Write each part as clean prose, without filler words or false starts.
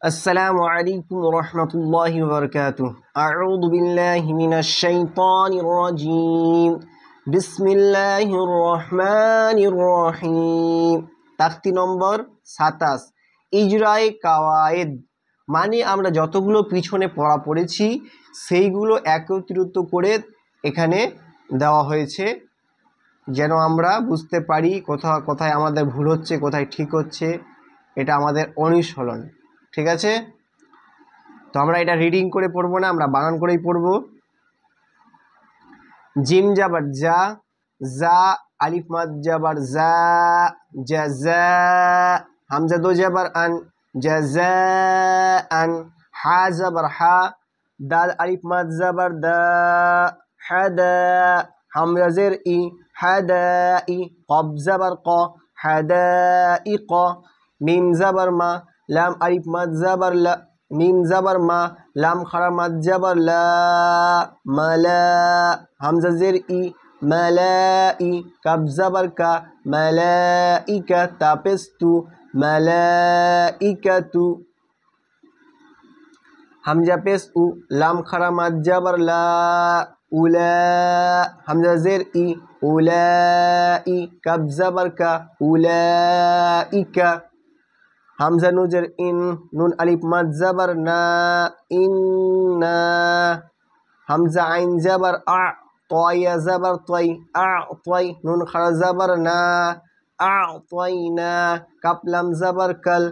السلام عليكم ورحمة الله وبركاته. أعوذ بالله من الشيطان الرجيم. بسم الله الرحمن الرحيم. তাখতি নম্বর 27 ইজরায়ে কাওয়ায়েদ মানে আমরা যতগুলো পিছনে পড়া পড়েছি সেইগুলো একত্রিত করে এখানে দেওয়া হয়েছে যেন আমরা বুঝতে পারি কোথায় আমাদের ভুল হচ্ছে কোথায় ঠিক হচ্ছে। এটা আমাদের অনুশীলন, ঠিক আছে? তো আমরা এটা রিডিং করে পড়বো না, আমরা বানান করেই পড়বো। জিম জাবার জা, জা আলিফ মাদ জাবার জা, জাযা হামজা দো জাবার আন, জাযাআন। হা জাবার হা, দাল আলিফ মাদ জাবার দা, হাদা হামজা জের ই, হাদাই। কব জাবার ক, হাদাইক। মিম জাবার মা, লাম আলিফ মাদ জাবার লা, মিম জাবার মা, লাম খারা মাদ জাবার লা, মালা হামজা জের ই, মালাই। কাব জাবার কা, মালাইকা। তাপেস্তু, মালাইকাতু হামজা পেশ উ, লাম খারা মাদ জাবার লা, উলা হামজা জের ই, উলাই। কাব জাবার কা, উলাইকা। হামজা নুজের ইন, নুন আলিফ মাদ জাবার না, ইন্না। হামজা আইন জাবার আ, তয়া জাবার তয়, আ তয়। নুন খারা জাবার না, আ তয়না। কাপ লাম জাবার কাল,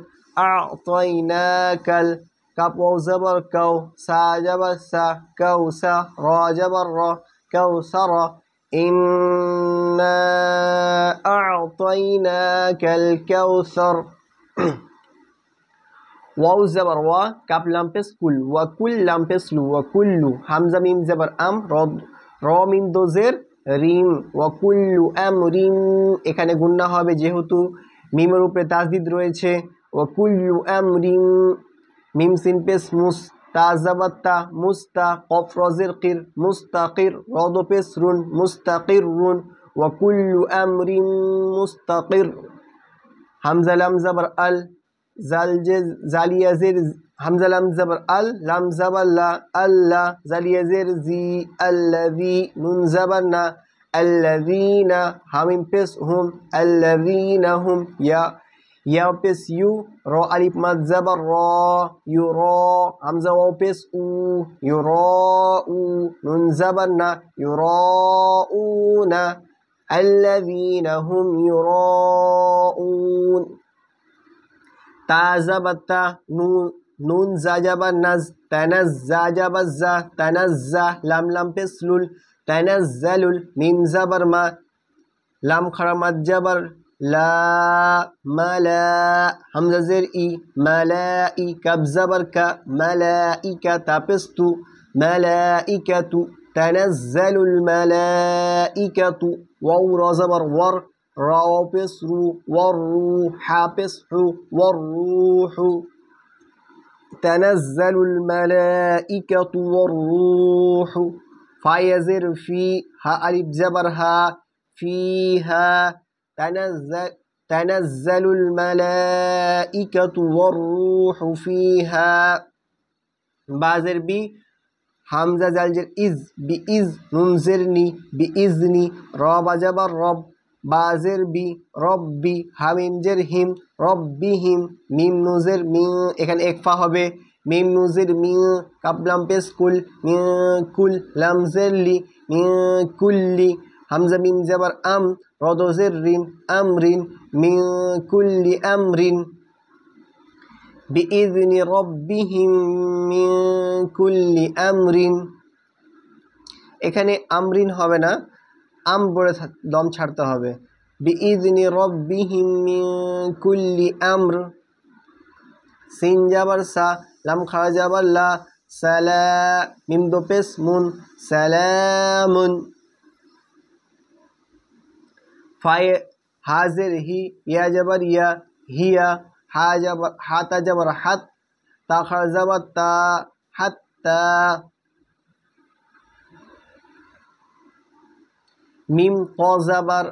আ তয়না কাল। কাপ ওয়াও জাবার কাউ, সা জাবার সা, কাউ সা। র জাবার র, কাউ সার। ইন্না আ'তাইনাকাল কাউসার। ওয়াও জাবার ওয়া, কাপ লাম পেশ কুল, ওয়া কুল লাম পেশ লু, ওয়া কুল্লু। হামজা মিম জাবার আম, র মিম দোজের রিম, ওয়া কুল্লু আমরিন। এখানে গুন্না হবে যেহেতু মিমের উপরে তাসদিদ রয়েছে। ওয়া কুল্লু আমরিন। মিম সিন পেশ মুস, তা জাবার তা, মুস্তা। কফ রজের কির, মুস্তাকির। রদ পেশ রুন, মুস্তাকির রুন। ওয়া কুল্লু আমরিন মুস্তাকির। হামজা লাম জাবার আল, জালিয়াজের হামজা লাম জাবার আল, লাম জাবার লা, আল্লাহ। জালিয়াজের জি, আল্লাযী। নুন জাবার না, আল্লাযীনা। হামিম পেশ হুম, আল্লাযীনা হুম। ইয়া পেশ ইউ, র আলিফ মাদ জাবার র, ইউ র। হামজা ওয়াও পেশ উ, ইউ র উ। নুন জাবার না, ইউ র উ না। আল্লাযীনা হুম ইউরাউন। তা জাবার তা, নুন জা জাবার নাজ, তানাজ্জা জাবার জা, তানাজ্জা। লাম লাম পেশ লুল, তানাজ্জালুল। মিম জাবার মা, লাম খারা মাদ জাবার লা, মালা হামজা জের ই, মালাই। কাব জাবার কা, মালাইকা। তাপেস্তু, মালাইকাতু। তানাজ্জালুল মালাইকাতু। ওয়াও র জাবার ওয়ার, র পেশ রু, ওয়ার রু। হা পেশ হু, ওয়ার রুহু। তানাজ্জালুল মালাইকাতু ওয়ার রুহু। ফায়াজের ফি, হা আলিফ জাবার হা, ফিহা। তানাজ্জালুল মালাইকাতু ওয়ার রুহু ফিহা। বাজের বি, হামজা জালজের ইজ, বি ইজ। নুন জের নি, বি ইজনি। র বাজাবার রব, বাজের বি, রব্বি। হামিম জের হিম, রব্বিহিম। মিম নুজের মি, এখানে একফা হবে। মিম নুজের মি, কাবলাম পেশ কুল, মি কুল। লাম জের লি, মি কুল্লি। হামজা মিম জাবার আম, রদজের রিন, আমরিন। মি কুল্লি আমরিন। বিইযনি রব্বিহিম মিন কুল্লি আমরিন। এখানে আমরিন হবে না, আম বলে দম ছাড়তে হবে। বিইযনি রব্বিহিম মিন কুল্লি আমর। সিন জাবার সা, লাম খারা জাবার লা, সালা। মিম দো পেশ মুন, সালামুন। ফায়ে হাজের হি, ইয়া জাবার ইয়া, হিয়া। হাতা জাবার হাত, তা খারা জাবার তা, হাত্তা। মিম ক জাবার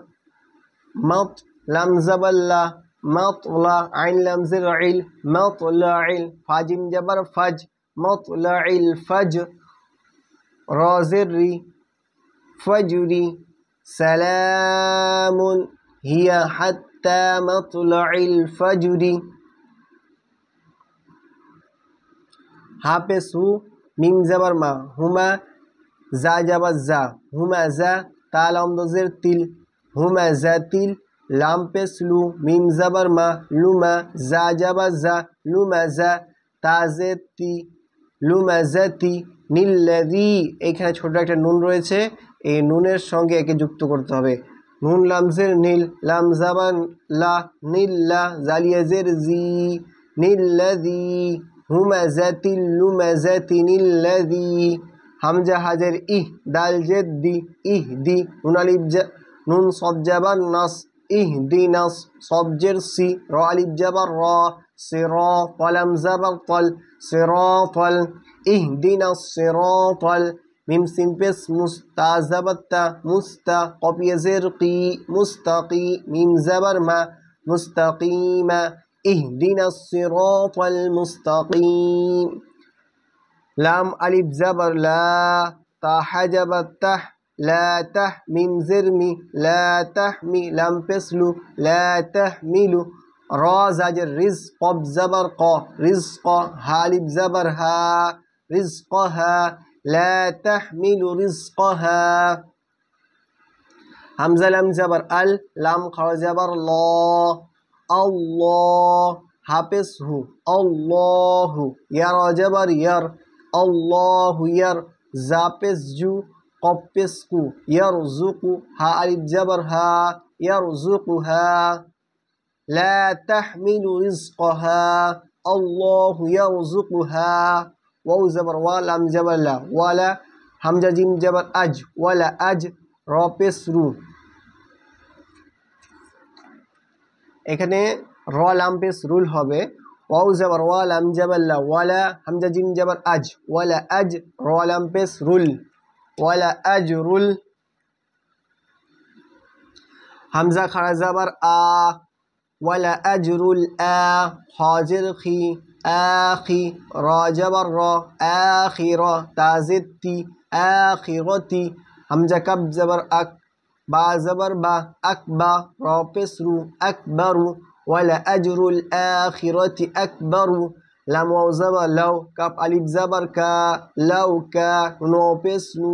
মত, লাম জাবার লা, مطلع عين لام زر عل مطلع فاجم جبر فج مطلع الفجر را زر ري فجري سلام هي حتى مطلع الفجر হাফেজ হু মিম জাবার মা হুমা জা জাবার জা হুমা জা তাল আমদজের তিল হুমা জা তিল লাম পেশ লু মিম জাবার মা লুমা জা জাবার জা লুমা জা তাজে তি লুমা জাতি নিল্লাযী এখানে ছোট একটা নুন রয়েছে এই নুনের সঙ্গে একে যুক্ত করতে হবে নুন লামজের নীল লাম জাবান লা নিল্লা জালিয়াজের জি নিল্লাযী হুমাজাতিল লুমাজাতিনিল্লাযী হামজা হাজের ইহ দাল জেদ দি ইহদি নুন আলিফ নুন সদ জাবার নাস ইহদিনাস সবজের সি র আলিফ জাবার র সিরা কলাম জাবার তল সিরাতাল ইহদিনাস সিরাতাল মিম সিন পেশ মুস্তা জাবাত্তা মুস্তা কপিয়াজের কি মুস্তাকি মিম জাবার মা মুস্তাকিমা اهدنا الصراط المستقيم لام ألف زبر لا تا حجب التح لا تحمم زرمي لا تحمي لام فسلو لا تحمل را زجر رزق قب زبر قا رزق هالف زبر ها رزقها لا تحمل رزقها همزة لام زبر ال لام خرج زبر الله الله হাফেজ হু আল্লাহু ইয়ার অজাবার ইয়ার আল্লাহু ইয়ার জাপেস জু কপেস কু ইয়ার জুকু হা আলিফ জাবার হা ইয়ার জুকু হা লা তাহমিলু রিজকাহা আল্লাহু ইয়ারযুকুহা ওয়াও জাবার ওয়া লাম জাবার লা ওয়ালা হামজা জিম জাবার আজ ওয়ালা আজ র পেশ রু এখানে র লাম পেশ রুল হবে ওয়াও জাবার ওয়া লাম জাবার লা ওয়ালা হামজা জিম জাবার আজ ওয়ালা আজ র লাম পেশ রুল ওয়ালা আজরুল হামজা খাড়া জাবার আ ওয়ালা আজরুল আ হাজির খি আখি র জাবার র আখির তাজিতি আখিরতি হামজা কাব জাবার আক বা জাবার বা আকবা র পেশ রু আকবারু ওয়ালা আজরুল আখিরতি আকবারু লাম ওয়াও জাবার লাউ কাপ আলিফ জাবার কা লাউ কা নো পেশ নু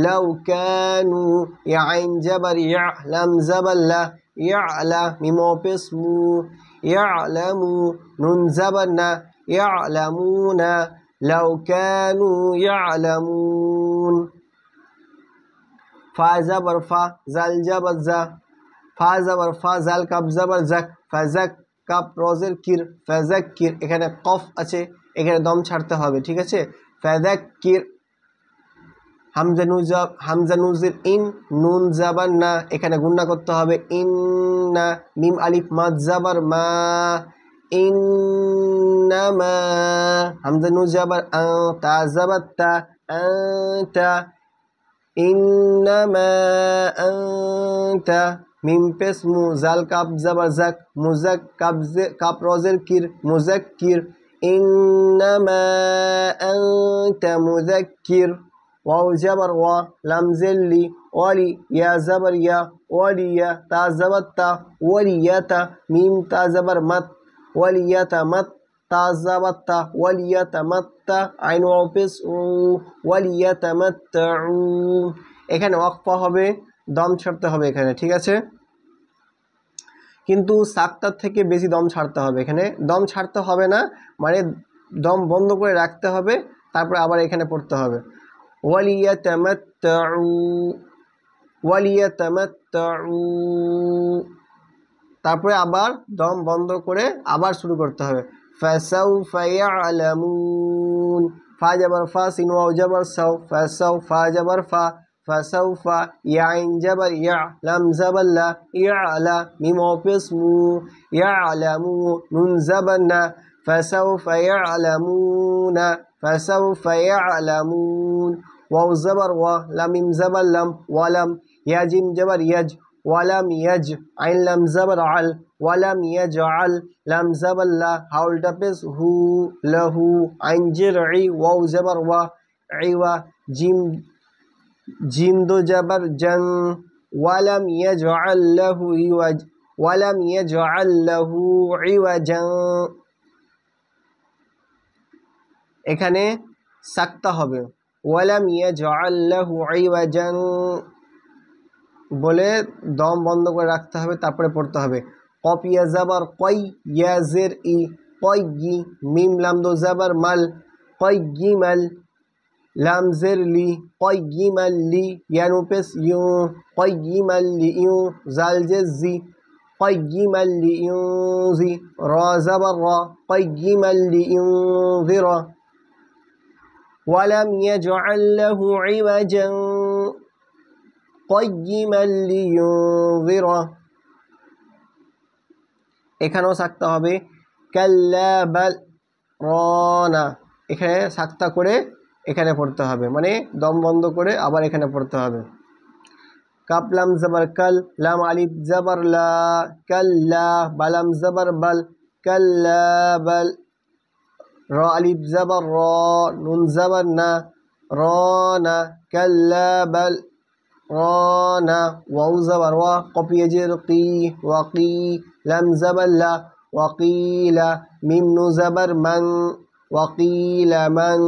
লাউ কানু ইয়া আইন জাবার ইয়া লাম জাবার লা ইয়ালা মিম পেশ মু ইয়ালামু নুন জাবার না ইয়ালামুনা লাউ কানু ইয়ালামুন ফা জাবার ফা জাল জাবার জা ফা জাবার ফা জাল কাপ জাবার জাক ফাজাক কাপ রজের কির ফাজাক্কির এখানে কফ আছে এখানে দম ছাড়তে হবে ঠিক আছে ফাজাক্কির হামজা নুজের ইন নুন জাবার না এখানে গুণনা করতে হবে ইন্না মিম আলিফ মাদ জাবার মা ইন্নামা হামজা নুন জাবার আ তা জাবার তা আনতা ইন্নামা আনতা মিম পেশ মু জাল কাপ জাবার জাক মুজাক কাপ রজের কির মুজাক্কির ইন্নামা আনতা মুজাক্কির ওয়াও জাবার ওয়া লাম জেল্লি ওয়ালি ইয়া জাবার ইয়া ওয়ালিয়া তা জাবার তা ওয়ালিয়াতা মিম তা জাবার মাত ওয়ালিয়াতা মাত তা জাবার তা ওয়ালিয়াতা মাত্তা আইন ওয়াও পেশ উ ওয়ালিয়াতা মাত্তাউ এখানে ওয়াকফা হবে দম ছাড়তে হবে এখানে ঠিক আছে কিন্তু সাক্তার থেকে বেশি দম ছাড়তে হবে এখানে দম ছাড়তে হবে না মানে দম বন্ধ করে রাখতে হবে তারপর আবার এখানে পড়তে হবে ওয়ালিয়াতামাত্তাউ তারপরে আবার দম বন্ধ করে আবার শুরু করতে হবে ফাসাউফা ইয়ালামুন ফা জাবার ফা সিন ওয়াও জাবার সাউ ফাসাউ ফা জাবার ফা فسوف يعين جبر يعلم زبلا يعلى ميم وبسمو يعلمو نون زبنا فسوف يعلمون فسوف يعلمون واو زبر ولم زبر لم ولم يجم جبر يج ولم يج عين لم زبر عل ওয়ালাম ইয়াজআল লাম জাবার লা হাউলটা পেশ হু লাহু আইন জের ই ওয়াও জাবার ওয়া ইওয়া জিম জিম দো জাবার জান ওয়ালাম ইয়াজআল লাহু ইওয়াজ ওয়ালাম ইয়াজআল লাহু ইওয়াজান। এখানে সাক্তা হবে ওয়ালাম ইয়াজআল লাহু ইওয়াজান বলে দম বন্ধ করে রাখতে হবে, তারপরে পড়তে হবে। কফ ইয়া জাবার কই ইয়া জের ই কয়গি মিম লাম দো জাবার মাল কয়গিমাল লাম জের লি কয়গিমাল লি ইয়ানু পেশ ইউ কয়গিমাল লি ইউ জাল জের জি কয়গিমাল লি ইউ জি র জাবার র কয়গিমাল লি ইউ জির ওয়ালাম ইয়াজআল লাহু ইওয়াজান قيما لينذر। এখানেও সাক্তা হবে কাল্লা বাল রানা, এখানে সাক্তা করে এখানে পড়তে হবে, মানে দম বন্ধ করে আবার এখানে পড়তে হবে। কাপ লাম জাবার কাল লাম আলিফ জাবার লা কাল্লা বালাম জাবার বাল কাল্লা বাল র আলিফ জাবার র নুন জাবার না রানা কাল্লা বাল রানা ওয়াও জাবার ওয়া কফ ইয়াজের কি ওয়াকি লাম জাবার লা ওয়াকিলা মিম নু জাবার মান ওয়াকিলা মান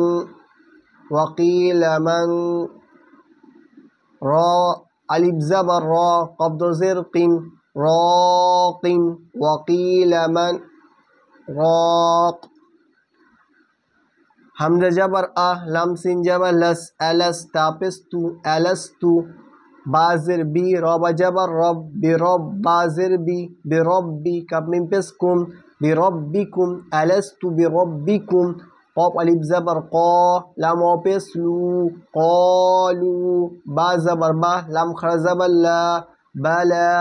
ওয়াকিলা মান র আলিফ জাবার র কফ দজের কিন রাকিন ওয়াকিলা মান রাক হামজা জাবার আহ লাম সিন জাবার লাস আলাস তাপেস তু আলাস তু বাজের বি রবা জাবার রব বিরব বাজের বি বিরব্বি কাপ মিম পেশ কুম বিরব্বিকুম আলাস্তু বিরব্বিকুম কফ আলিফ জাবার ক লাম ওয়া পেশ লু কলু বা জাবার বা লাম খারা জাবার লা বালা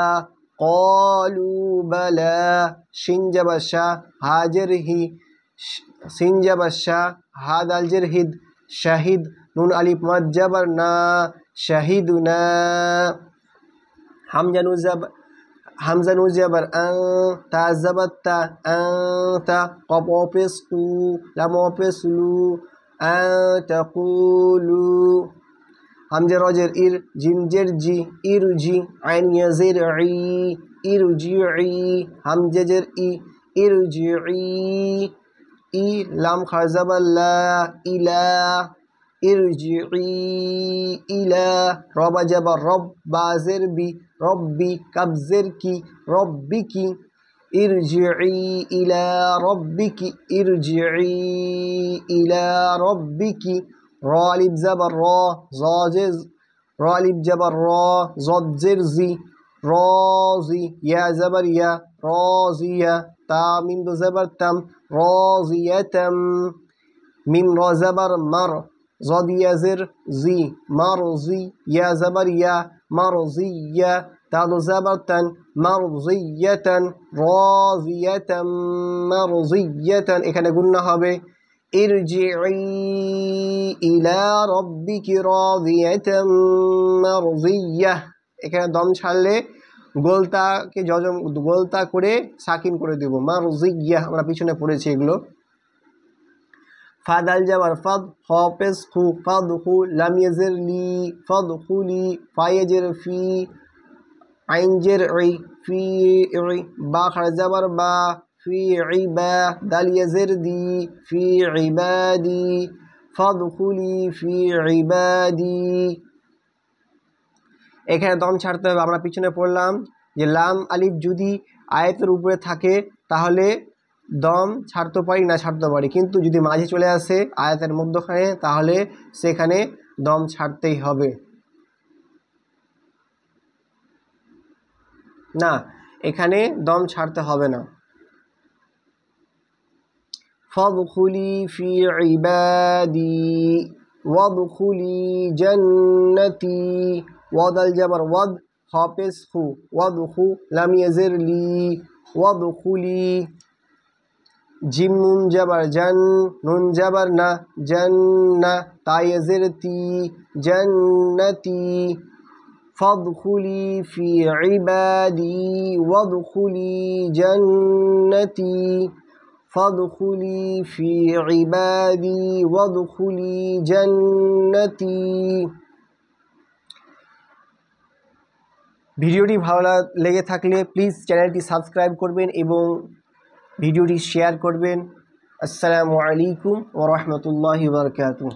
কলু বালা শিন জাবার শা হাজের হি সিন জাবার শা হাদ আল জের হিদ শাহিদ নুন আলিফ মাদ জাবার না শাহিদুনা হামজা নু জাবার আন তা জাবার তা আনতা কফ ওয়া পেশ কু লাম ওয়া পেশ লু আনতাকুলু হামজা রজের ইর জিম জের জি ইরজি আইন ইয়া জের ই ইরজিই হামজা জের ই ইরজিই ই লাম খারা জাবার লা ইলা ইরজিই ইলা রবা জাবার রব বাজের বি রব্বি কাবজের কি রব্বিকি ইরজিই ইলা রব্বিকি ইরজিই ইলা রব্বিকি র আলিফ জাবার র জের র আলিফ জাবার র জের জি রাজি ইয়া জাবার ইয়া রাজিয়া তা মিম দো জাবার তাম রাজিয়াতাম মিম র জাবার মার জদিয়া জের জি মারজি ইয়া জাবার ইয়া মারজিয়া তা দো জাবার তান মারজিয়াতান রাজিয়াতাম মারজিয়াতান। এখানে গুন্না হবে ইরজিই ইলা রব্বিকি রাদিয়াতাম মারজিয়াহ। এখানে দম ছাড়লে গোলতাকে যজম গোলতা করে সাকিন করে দেব মারজিয়া, আমরা পিছনে পড়েছি এগুলো। ফাদ আল জাবার ফাদ হাফেজ হু ফাদ হু লাম ইয়াজের লি ফাদ হুলি ফায়েজের ফি আইন জের ই ফি ই বা খারা জাবার বা ফি ইবা দাল ইয়াজের দি ফি ইবাদি ফাদখুলি ফি ইবাদি। এখানে দম ছাড়তে হবে, আমরা পিছনে পড়লাম যে লাম আলিফ যদি আয়াতের উপরে থাকে তাহলে দম ছাড়তে পারি না ছাড়তে পারি, কিন্তু যদি মাঝে চলে আসে আয়াতের মধ্যখানে তাহলে সেখানে দম ছাড়তেই হবে। না, এখানে দম ছাড়তে হবে না। ফাদখুলি ফি ইবাদি ওয়াদখুলি জান্নাতি ওয়াদ আল জাবার ওয়াদ হাফেজ হু ওয়াদখু লাম ইয়াজের লি ওয়াদখুলি জিম নুন জাবার জান নুন জাবার না জান্না তা ইয়াজের তি জান্নাতি فادخلي في عبادي وادخلي جنتي فادخلي في عبادي وادخلي جنتي। ভিডিওটি ভালো লেগে থাকলে প্লিজ চ্যানেলটি সাবস্ক্রাইব করবেন এবং ভিডিওটি শেয়ার করবেন। আসসালামু আলাইকুম ওয়া রাহমাতুল্লাহি ওয়া বারাকাতুহু।